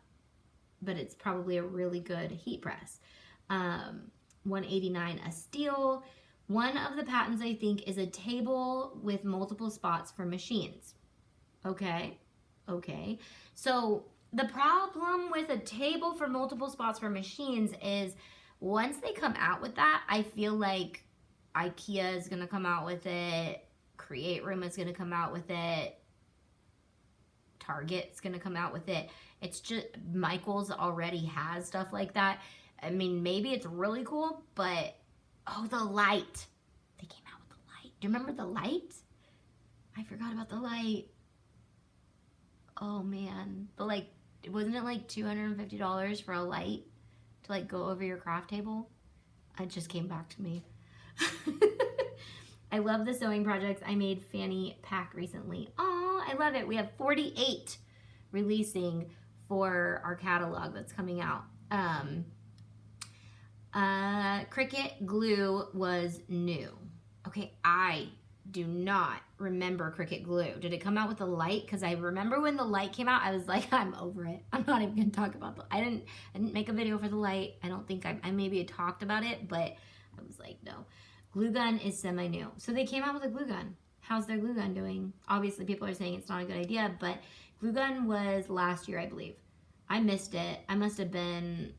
A: but it's probably a really good heat press. $189 a steel. One of the patents I think is a table with multiple spots for machines. Okay. So the problem with a table for multiple spots for machines is once they come out with that, I feel like IKEA is gonna come out with it, Create Room is gonna come out with it, Target's gonna come out with it. It's just, Michael's already has stuff like that. I mean, maybe it's really cool, but, oh, the light. They came out with the light. Do you remember the light? I forgot about the light. Oh, man. But, like, wasn't it like $250 for a light to, like, go over your craft table? It just came back to me. I love the sewing projects. I made fanny pack recently. Oh, I love it. We have 48 releasing for our catalog that's coming out. Cricut glue was new. Okay, I do not remember Cricut glue. Did it come out with a light? Because I remember when the light came out, I was like, I'm over it. I'm not even gonna talk about I didn't make a video for the light. I don't think I maybe talked about it, but I was like, no. Glue gun is semi-new. So they came out with a glue gun. How's their glue gun doing? Obviously, people are saying it's not a good idea, but glue gun was last year, I believe. I missed it. I must have been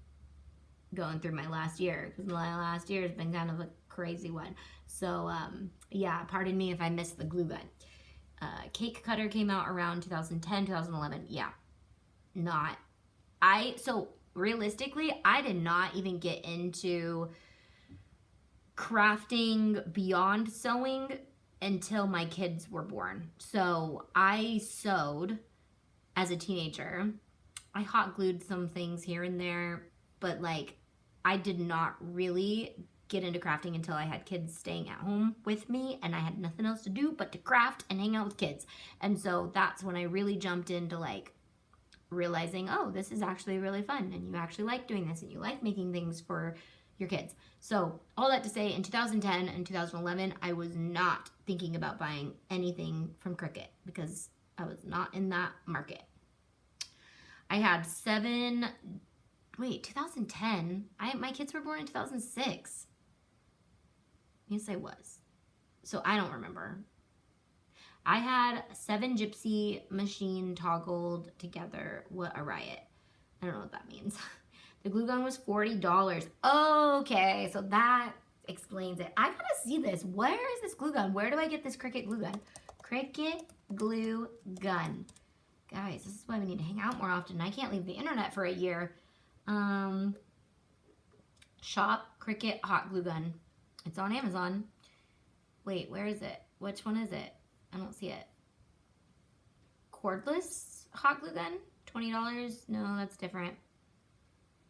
A: going through my last year because my last year has been kind of a crazy one. So, yeah, pardon me if I missed the glue gun. Cake cutter came out around 2010, 2011. Yeah, so realistically, I did not even get into crafting beyond sewing until my kids were born. So I sewed as a teenager. I hot glued some things here and there, but like I did not really get into crafting until I had kids staying at home with me and I had nothing else to do but to craft and hang out with kids. And so that's when I really jumped into like realizing, oh, this is actually really fun and you actually like doing this and you like making things for your kids. So all that to say, in 2010 and 2011, I was not thinking about buying anything from Cricut because I was not in that market. I had 2010? My kids were born in 2006. Yes, I was. So I don't remember. I had 7 gypsy machine toggled together. What a riot. I don't know what that means. The glue gun was $40. Okay, so that explains it. I gotta see this. Where is this glue gun? Where do I get this Cricut glue gun? Cricut glue gun. Guys, this is why we need to hang out more often. I can't leave the internet for a year. Shop Cricut hot glue gun. It's on Amazon. Wait, where is it? Which one is it? I don't see it. Cordless hot glue gun? $20? No, that's different.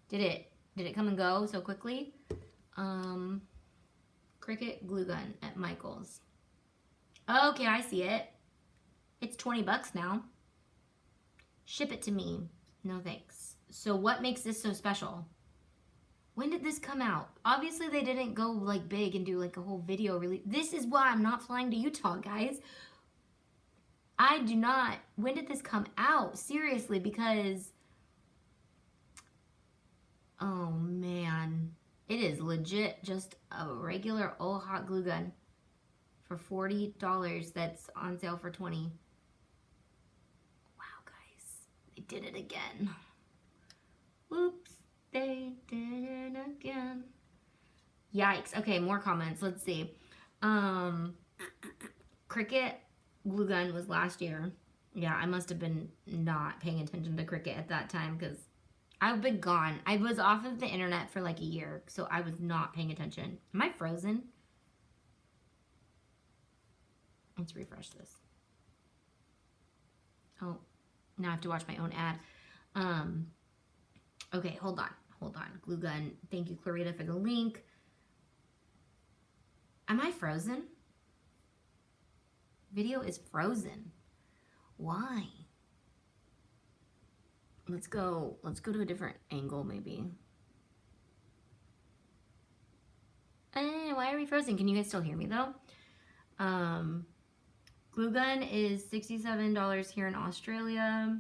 A: Did it come and go so quickly? Cricut glue gun at Michael's. Okay, I see it. It's 20 bucks now. Ship it to me. No thanks. So what makes this so special? When did this come out? Obviously they didn't go like big and do like a whole video release. This is why I'm not flying to Utah, guys. I do not. When did this come out? Seriously, because oh man, it is legit just a regular old hot glue gun for $40 that's on sale for $20. Wow, guys, they did it again. Whoops, they did it again. Yikes. Okay, more comments. Let's see. Cricut glue gun was last year. Yeah, I must have been not paying attention to Cricut at that time because I've been gone. I was off of the internet for like a year, so I was not paying attention. Am I frozen? Let's refresh this. Oh, now I have to watch my own ad. Okay, hold on. Glue gun. Thank you, Clarita, for the link. Am I frozen? video is frozen. Why? Let's go to a different angle maybe. Why are we frozen? Can you guys still hear me though? Glue gun is $67 here in Australia.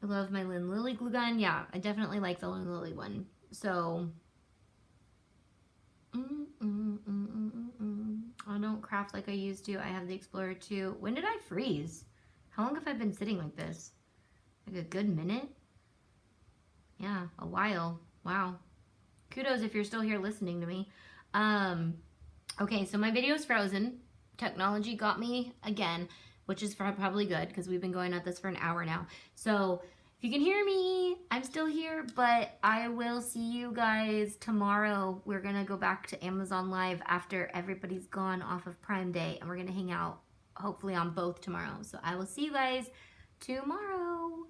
A: I love my Lynn Lily glue gun. Yeah, I definitely like the Lynn Lily one. So, I don't craft like I used to. I have the Explorer 2. When did I freeze? How long have I been sitting like this? Like a good minute? Yeah, a while. Wow. Kudos if you're still here listening to me. Okay, so my video is frozen. Technology got me again, which is probably good because we've been going at this for an hour now. So if you can hear me, I'm still here, but I will see you guys tomorrow. We're gonna go back to Amazon Live after everybody's gone off of Prime Day, and we're gonna hang out hopefully on both tomorrow. So I will see you guys tomorrow.